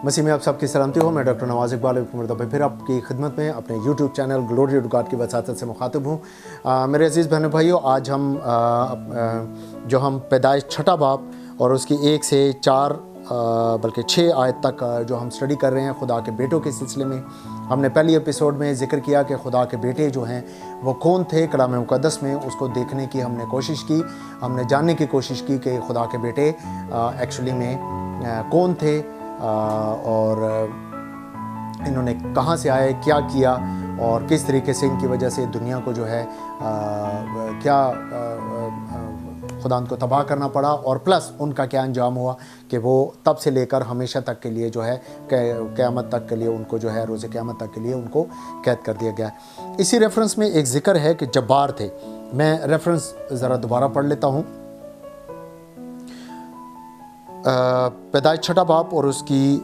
मसीह में आप सबकी सलामती हो। मैं डॉक्टर नवाज इकबाल एक मरतबा फिर आपकी खिदमत में अपने YouTube channel Glory to God की वसातत से मुखातिब हूँ। मेरे अजीज़ बहनों भाइयों, आज हम पैदाइश छठा बाब और उसकी 1 से 4 बल्कि 6 आयत तक जो हम स्टडी कर रहे हैं खुदा के बेटों के सिलसिले में। हमने पहली एपिसोड में ज़िक्र किया कि खुदा के बेटे जो हैं वो कौन थे। कलाम मुक़द्दस में उसको देखने की हमने कोशिश की, हमने जानने की कोशिश की कि खुदा के बेटे एक्चुअली में कौन थे और इन्होंने कहाँ से आए, क्या किया और किस तरीके से इनकी वजह से दुनिया को जो है क्या खुदा को तबाह करना पड़ा, और प्लस उनका क्या अंजाम हुआ कि वो तब से लेकर हमेशा तक के लिए जो है क़यामत तक के लिए उनको जो है रोज़े क़यामत तक के लिए उनको कैद कर दिया गया। इसी रेफरेंस में एक ज़िक्र है कि जब्बार थे। मैं रेफरेंस ज़रा दोबारा पढ़ लेता हूँ। पैदाइश छठा बाब और उसकी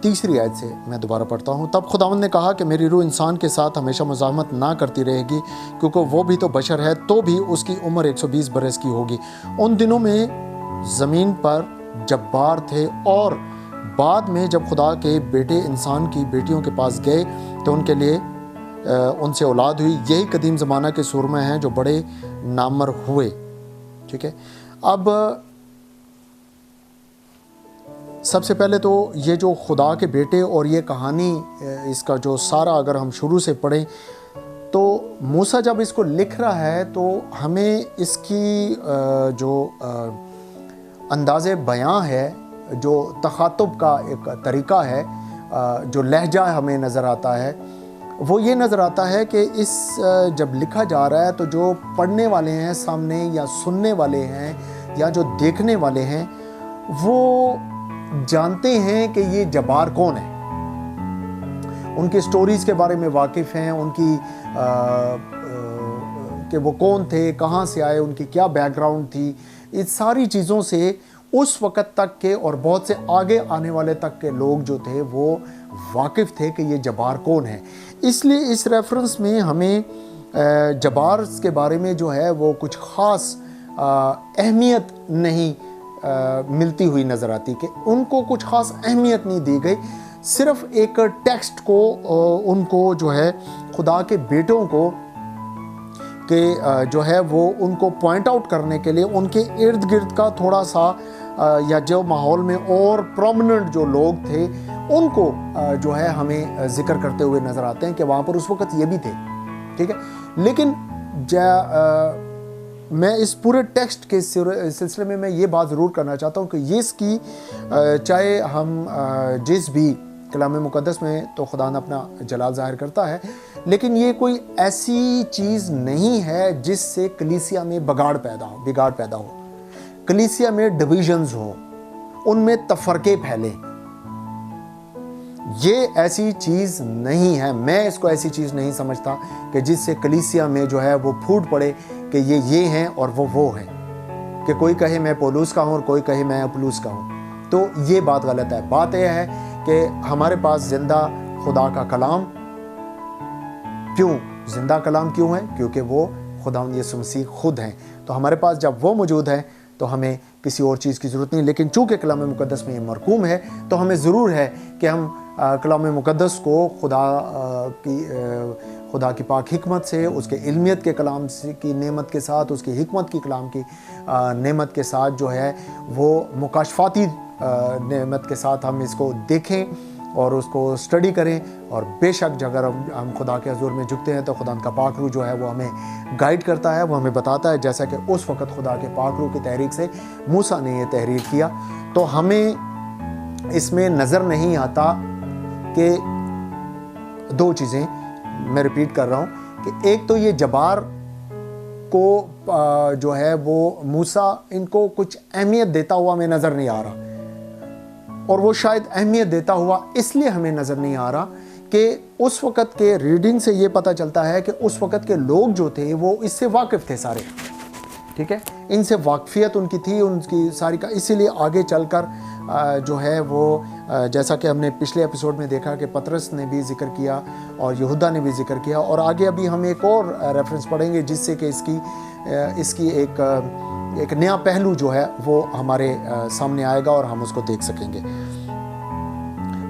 3री आयत से मैं दोबारा पढ़ता हूँ। तब खुदावंद ने कहा कि मेरी रूह इंसान के साथ हमेशा मुज़ाहमत ना करती रहेगी, क्योंकि वो भी तो बशर है, तो भी उसकी उम्र 120 बरस की होगी। उन दिनों में ज़मीन पर जब्बार थे, और बाद में जब खुदा के बेटे इंसान की बेटियों के पास गए तो उनके लिए उनसे औलाद हुई। यही कदीम ज़माना के सूरमा हैं जो बड़े नामर हुए। ठीक है, अब सबसे पहले तो ये जो खुदा के बेटे और ये कहानी, इसका जो सारा अगर हम शुरू से पढ़ें तो मूसा जब इसको लिख रहा है तो हमें इसकी जो अंदाज़े बयां है, जो तखातुब का एक तरीक़ा है, जो लहजा हमें नज़र आता है, वो ये नज़र आता है कि इस जब लिखा जा रहा है तो जो पढ़ने वाले हैं सामने, या सुनने वाले हैं, या जो देखने वाले हैं, वो जानते हैं कि ये जब्बार कौन है। उनकी स्टोरीज़ के बारे में वाकिफ़ हैं, उनकी कि वो कौन थे, कहाँ से आए, उनकी क्या बैकग्राउंड थी। इस सारी चीज़ों से उस वक़्त तक के और बहुत से आगे आने वाले तक के लोग जो थे वो वाकिफ़ थे कि ये जब्बार कौन है। इसलिए इस रेफरेंस में हमें जब्बार के बारे में जो है वो कुछ ख़ास अहमियत नहीं मिलती हुई नज़र आती, कि उनको कुछ ख़ास अहमियत नहीं दी गई। सिर्फ़ एक टेक्स्ट को उनको जो है खुदा के बेटों को के जो है वो उनको पॉइंट आउट करने के लिए उनके इर्द गिर्द का थोड़ा सा या जो माहौल में और प्रोमिनेंट जो लोग थे उनको जो है हमें ज़िक्र करते हुए नज़र आते हैं कि वहाँ पर उस वक़्त ये भी थे। ठीक है, लेकिन मैं इस पूरे टेक्स्ट के सिलसिले में मैं ये बात ज़रूर करना चाहता हूँ कि ये इसकी चाहे हम जिस भी कलाम मुक़द्दस में तो खुदा ने अपना जलाल ज़ाहिर करता है, लेकिन ये कोई ऐसी चीज़ नहीं है जिससे कलीसिया में बिगाड़ पैदा हो, कलीसिया में डिविजन्स हो, उनमें तफरके फैले। ये ऐसी चीज़ नहीं है। मैं इसको ऐसी चीज़ नहीं समझता कि जिससे कलीसिया में जो है वो फूट पड़े कि ये हैं और वो हैं, कि कोई कहे मैं पौलुस का हूँ और कोई कहे मैं अपुल्लोस का हूँ। तो ये बात गलत है। बात यह है कि हमारे पास ज़िंदा खुदा का कलाम, क्यों ज़िंदा कलाम क्यों है? क्योंकि वो खुदावंद यीशु मसीह खुद हैं। तो हमारे पास जब वो मौजूद है तो हमें किसी और चीज़ की ज़रूरत नहीं। लेकिन चूँकि कलाम मुक़द्दस में ये मरकूम है तो हमें ज़रूर है कि हम कलाम मुक़द्दस को खुदा की पाक हिकमत से, उसके इल्मियत के कलाम की नेमत के साथ, उसकी हिकमत की कलाम की नेमत के साथ जो है वो मुकाशफाती नेमत के साथ हम इसको देखें और उसको स्टडी करें। और बेशक अगर हम खुदा के हज़ूर में झुकते हैं तो खुदा का पाक रूह जो है वो हमें गाइड करता है, वो हमें बताता है, जैसा कि उस वक़्त खुदा के पाक रूह की तहरीक से मूसा ने ये तहरीर किया। तो हमें इसमें नज़र नहीं आता कि 2 चीज़ें मैं रिपीट कर रहा हूँ कि एक तो ये जब्बार को जो है वो मूसा इनको कुछ अहमियत देता हुआ हमें नज़र नहीं आ रहा, और वो शायद अहमियत देता हुआ इसलिए हमें नज़र नहीं आ रहा कि उस वक़्त के रीडिंग से ये पता चलता है कि उस वक़्त के लोग जो थे वो इससे वाकिफ़ थे सारे। ठीक है, इनसे वाकफियत उनकी थी, उनकी सारी का। इसीलिए आगे चलकर जो है वो जैसा कि हमने पिछले एपिसोड में देखा कि पतरस ने भी जिक्र किया और यहूदा ने भी जिक्र किया, और आगे अभी हम एक और रेफरेंस पढ़ेंगे जिससे कि इसकी एक ایک نیا پہلو جو ہے وہ ہمارے سامنے آئے گا اور ہم اس کو دیکھ سکیں گے.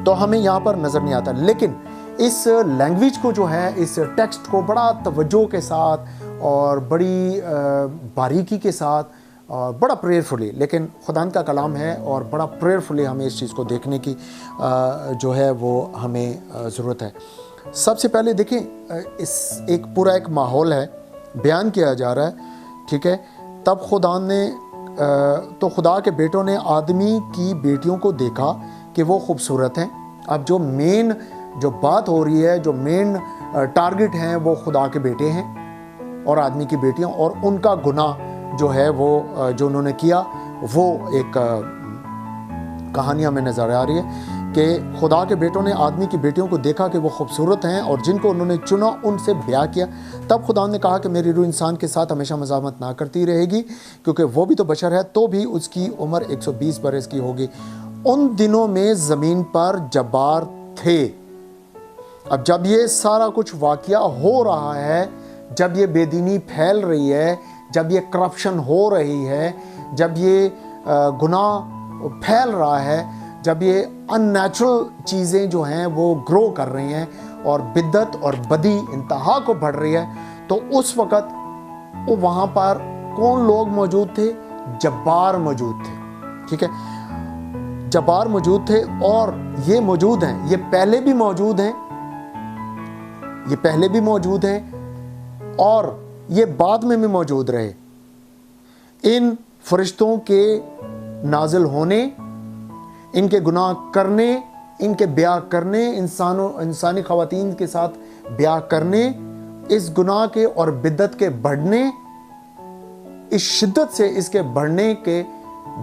تو ہمیں یہاں پر نظر نہیں آتا, لیکن اس لینگویج کو جو ہے, اس ٹیکسٹ کو بڑا توجہ کے ساتھ اور بڑی باریکی کے ساتھ اور بڑا پریئرفلی, لیکن خداوند کا کلام ہے اور بڑا پریئرفلی ہمیں اس چیز کو دیکھنے کی جو ہے وہ ہمیں ضرورت ہے. سب سے پہلے دیکھیں, اس ایک پورا ایک ماحول ہے, بیان کیا جا رہا ہے, ٹھیک ہے. تب خدا کے بیٹوں نے آدمی کی بیٹیوں کو دیکھا کہ وہ خوبصورت ہیں. اب جو بات ہو رہی ہے, جو مین ٹارگٹ ہیں, وہ خدا کے بیٹے ہیں اور آدمی کی بیٹیاں, اور ان کا گناہ جو ہے وہ جو انہوں نے کیا, وہ ایک کہانی ہمیں نظر آ رہی ہے کہ خدا کے بیٹوں نے آدمی کی بیٹیوں کو دیکھا کہ وہ خوبصورت ہیں اور جن کو انہوں نے چنا ان سے بیاہ کیا. تب خدا نے کہا کہ میری روح انسان کے ساتھ ہمیشہ مزاحمت نہ کرتی رہے گی, کیونکہ وہ بھی تو بشر ہے. تو بھی اس کی عمر 120 برس کی ہوگی. ان دنوں میں زمین پر جبار تھے. اب جب یہ سارا کچھ واقعہ ہو رہا ہے, جب یہ بے دینی پھیل رہی ہے, جب یہ کرپشن ہو رہی ہے, جب یہ گناہ پھیل رہا ہے, جب یہ ان نیچرل چیزیں جو ہیں وہ گرو کر رہی ہیں اور بدعت اور بدی انتہا کو بڑھ رہی ہے, تو اس وقت وہاں پر کون لوگ موجود تھے؟ جبار موجود تھے. ٹھیک ہے, جبار موجود تھے, اور یہ موجود ہیں, یہ پہلے بھی موجود ہیں, یہ پہلے بھی موجود ہیں اور یہ بعد میں بھی موجود رہے. ان فرشتوں کے نازل ہونے, ان کے گناہ کرنے, ان کے بیاہ کرنے, انسانی خواتین کے ساتھ بیاہ کرنے, اس گناہ کے اور بدعت کے بڑھنے, اس شدت سے اس کے بڑھنے کے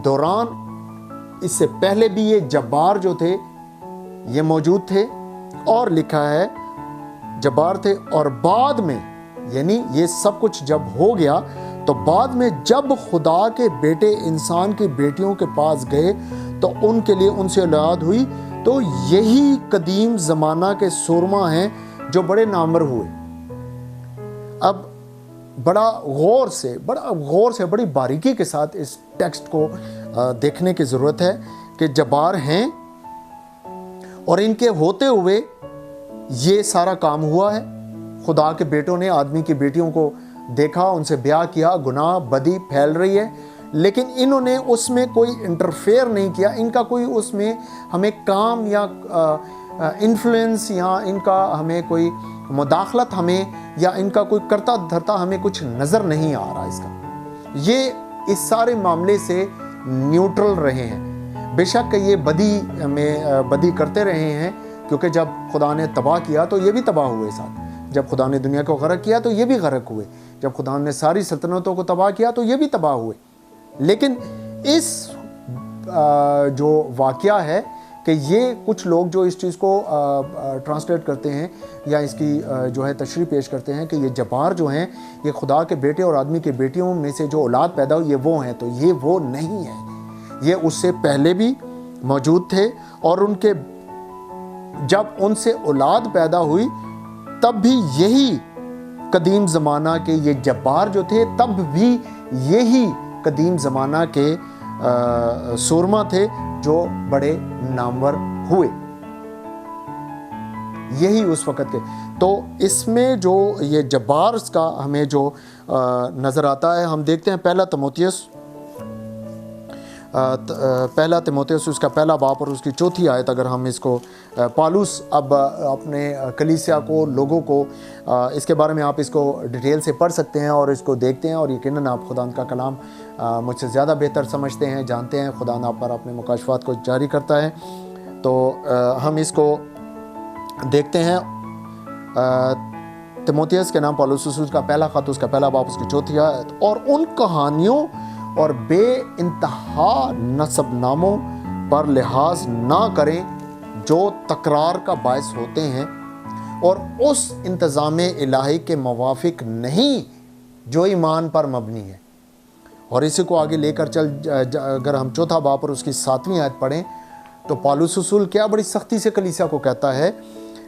دوران, اس سے پہلے بھی یہ جبار جو تھے یہ موجود تھے. اور لکھا ہے جبار تھے, اور بعد میں, یعنی یہ سب کچھ جب ہو گیا تو بعد میں جب خدا کے بیٹے انسان کی بیٹیوں کے پاس گئے تو ان کے لیے ان سے اولاد ہوئی. تو یہی قدیم زمانہ کے سورما ہیں جو بڑے نامور ہوئے. اب بڑا غور سے بڑی باریکی کے ساتھ اس ٹیکسٹ کو دیکھنے کی ضرورت ہے کہ جبار ہیں اور ان کے ہوتے ہوئے یہ سارا کام ہوا ہے. خدا کے بیٹوں نے آدمی کی بیٹیوں کو دیکھا, ان سے بیاہ کیا, گناہ بدی پھیل رہی ہے, لیکن انہوں نے اس میں کوئی انٹرفیئر نہیں کیا. ان کا کوئی اس میں ہمیں کام یا انفلوئنس یا ان کا ہمیں کوئی مداخلت ہمیں یا ان کا کوئی کرتا دھرتا ہمیں کچھ نظر نہیں آ رہا اس کا. یہ اس سارے معاملے سے نیوٹرل رہے ہیں. بے شک یہ بدی کرتے رہے ہیں, کیونکہ جب خدا نے تباہ کیا تو یہ بھی تباہ ہوئے ساتھ. جب خدا نے دنیا کو غرق کیا تو یہ بھی غرق ہوئے. جب خدا نے ساری سلطنتوں کو تباہ کیا تو یہ بھی تباہ ہوئے. لیکن اس جو واقعہ ہے کہ یہ کچھ لوگ جو اس چیز کو ٹرانسلیٹ کرتے ہیں یا اس کی جو ہے تشریح پیش کرتے ہیں کہ یہ جبار جو ہیں یہ خدا کے بیٹے اور آدمی کے بیٹیوں میں سے جو اولاد پیدا ہوئی یہ وہ ہیں, تو یہ وہ نہیں ہے. یہ اس سے پہلے بھی موجود تھے, اور ان کے جب ان سے اولاد پیدا ہوئی تب بھی یہی قدیم زمانہ کے یہ جبار جو تھے, تب بھی یہی قدیم زمانہ کے سورما تھے جو بڑے نامور ہوئے. یہی اس وقت کے. تو اس میں جو یہ جبار کا ہمیں جو نظر آتا ہے, ہم دیکھتے ہیں پہلا تیموتھیوس اس کا پہلا باب اور اس کی 4 آیت. اگر ہم اس کو پالوس اب اپنے کلیسیا کو, لوگوں کو, اس کے بارے میں آپ اس کو ڈیٹیل سے پڑھ سکتے ہیں اور اس کو دیکھتے ہیں, اور یقیناً آپ خدا کا کلام مجھ سے زیادہ بہتر سمجھتے ہیں, جانتے ہیں. خدا آپ پر اپنے مکاشفات کو جاری کرتا ہے. تو ہم اس کو دیکھتے ہیں. تیموتھیوس کے نام پالوس رسول کا پہلا خط, اس کا پہلا باب, اس کی 4 آیت. اور ان کہانیوں اور بے انتہا نسب ناموں پر لحاظ نہ کریں جو تکرار کا باعث ہوتے ہیں اور اس انتظام الہی کے موافق نہیں جو ایمان پر مبنی ہے. اور اسی کو آگے لے کر اگر ہم 4 باب اور اس کی 7 آیت پڑھیں تو پالوس رسول کیا بڑی سختی سے کلیسیا کو کہتا ہے,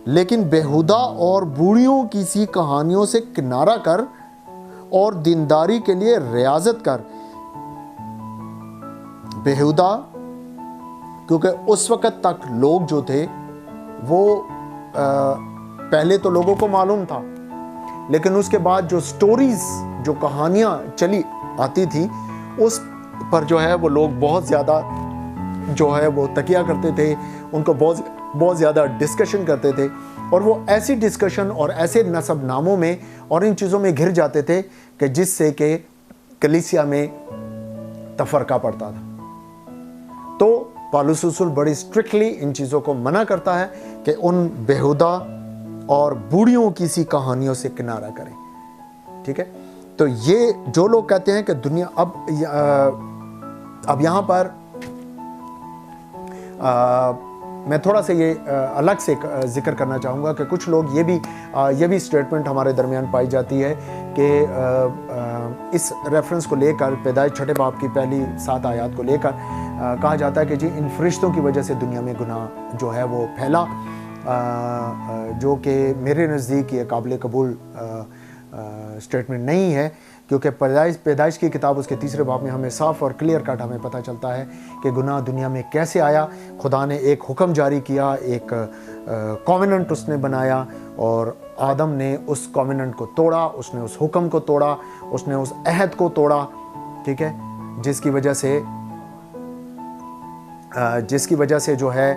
لیکن بےہودہ اور بوڑھیوں کی سی کہانیوں سے کنارہ کر اور دینداری کے لیے ریاضت کر, बेहुदा, क्योंकि उस वक़्त तक लोग जो थे वो पहले तो लोगों को मालूम था, लेकिन उसके बाद जो स्टोरीज़, जो कहानियाँ चली आती थी, उस पर जो है वो लोग बहुत ज़्यादा जो है वो तकिया करते थे, उनको बहुत ज़्यादा डिस्कशन करते थे, और वो ऐसी डिस्कशन और ऐसे नसब नामों में और इन चीज़ों में घिर जाते थे कि जिससे कि कलीसिया में तफरका पड़ता था। तो पौलुस रसूल बड़ी स्ट्रिक्टली इन चीज़ों को मना करता है कि उन बेहुदा और बूढ़ियों की सी कहानियों से किनारा करें। ठीक है, तो ये जो लोग कहते हैं कि दुनिया अब यहाँ पर मैं थोड़ा सा ये अलग से जिक्र करना चाहूँगा कि कुछ लोग ये भी स्टेटमेंट हमारे दरमियान पाई जाती है कि इस रेफरेंस को लेकर, पैदाइश छठे बाब की पहली 7 आयत को लेकर कहा जाता है कि जी इन फरिश्तों की वजह से दुनिया में गुनाह जो है वो फैला, जो कि मेरे नज़दीक ये काबिल कबूल स्टेटमेंट नहीं है, क्योंकि पैदाइश की किताब उसके 3 बाब में हमें साफ और क्लियर कट हमें पता चलता है कि गुनाह दुनिया में कैसे आया। खुदा ने एक हुक्म जारी किया, एक कॉवेनेंट उसने बनाया, और आदम ने उस कॉवेनेंट को तोड़ा, उसने उस हुक्म को तोड़ा, उसने उस अहद को तोड़ा। ठीक है, जिसकी वजह से जो है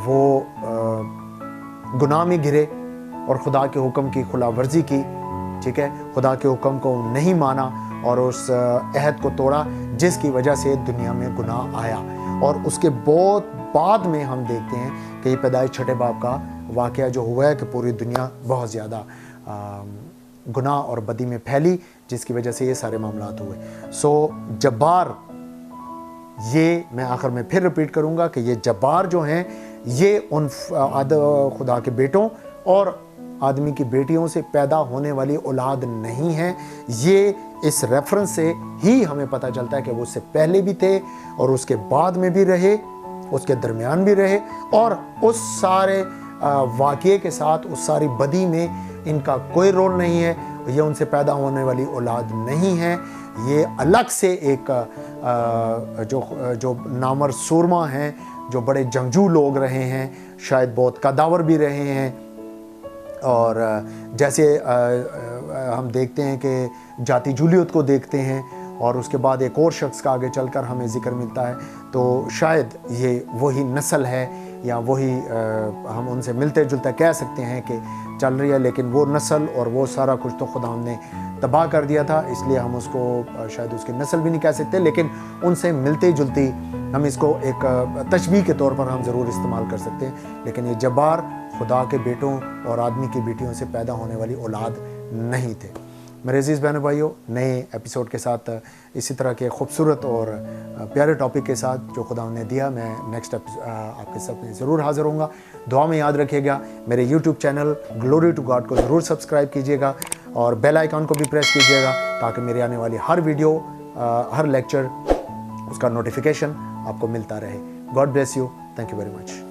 वो गुनाह में गिरे और खुदा के हुक्म की खुला वर्जी की। ठीक है, खुदा के हुक्म को नहीं माना और उस अहद को तोड़ा, जिसकी वजह से दुनिया में गुनाह आया। और उसके बहुत बाद में हम देखते हैं कि पैदाइश छठे बाब का वाक़या जो हुआ है कि पूरी दुनिया बहुत ज़्यादा गुनाह और बदी में फैली, जिसकी वजह से ये सारे मामलात हुए। सो जब्बार, ये मैं आखिर में फिर रिपीट करूँगा कि ये जब्बार जो हैं ये उन खुदा के बेटों और आदमी की बेटियों से पैदा होने वाली औलाद नहीं है। ये इस रेफरेंस से ही हमें पता चलता है कि वो उससे पहले भी थे और उसके बाद में भी रहे, उसके दरमियान भी रहे, और उस सारे वाक़ये के साथ उस सारी बदी में इनका कोई रोल नहीं है। ये उनसे पैदा होने वाली औलाद नहीं है। ये अलग से एक जो नामर सूरमा हैं, जो बड़े जंगजू लोग रहे हैं, शायद बहुत कदावर भी रहे हैं। और जैसे हम देखते हैं कि जाति जूलियत को देखते हैं और उसके बाद एक और शख्स का आगे चलकर हमें जिक्र मिलता है, तो शायद ये वही नस्ल है या वही हम उनसे मिलते जुलते कह सकते हैं कि चल रही है, लेकिन वो नस्ल और वो सारा कुछ तो खुदा ने तबाह कर दिया था, इसलिए हम उसको शायद उसकी नस्ल भी नहीं कह सकते, लेकिन उनसे मिलती जुलती हम इसको एक तशबीह के तौर पर हम ज़रूर इस्तेमाल कर सकते हैं। लेकिन ये जब्बार खुदा के बेटों और आदमी की बेटियों से पैदा होने वाली औलाद नहीं थे। मेरे अजीज़ बहनों भाइयों, नए एपिसोड के साथ इसी तरह के खूबसूरत और प्यारे टॉपिक के साथ जो खुदा ने दिया, मैं नेक्स्ट आपके साथ ज़रूर हाज़िर होऊंगा। दुआ में याद रखिएगा, मेरे YouTube channel Glory to God को ज़रूर सब्सक्राइब कीजिएगा और बेल आइकन को भी प्रेस कीजिएगा, ताकि मेरे आने वाली हर वीडियो, हर लेक्चर, उसका नोटिफिकेशन आपको मिलता रहे। God bless you. Thank you very much.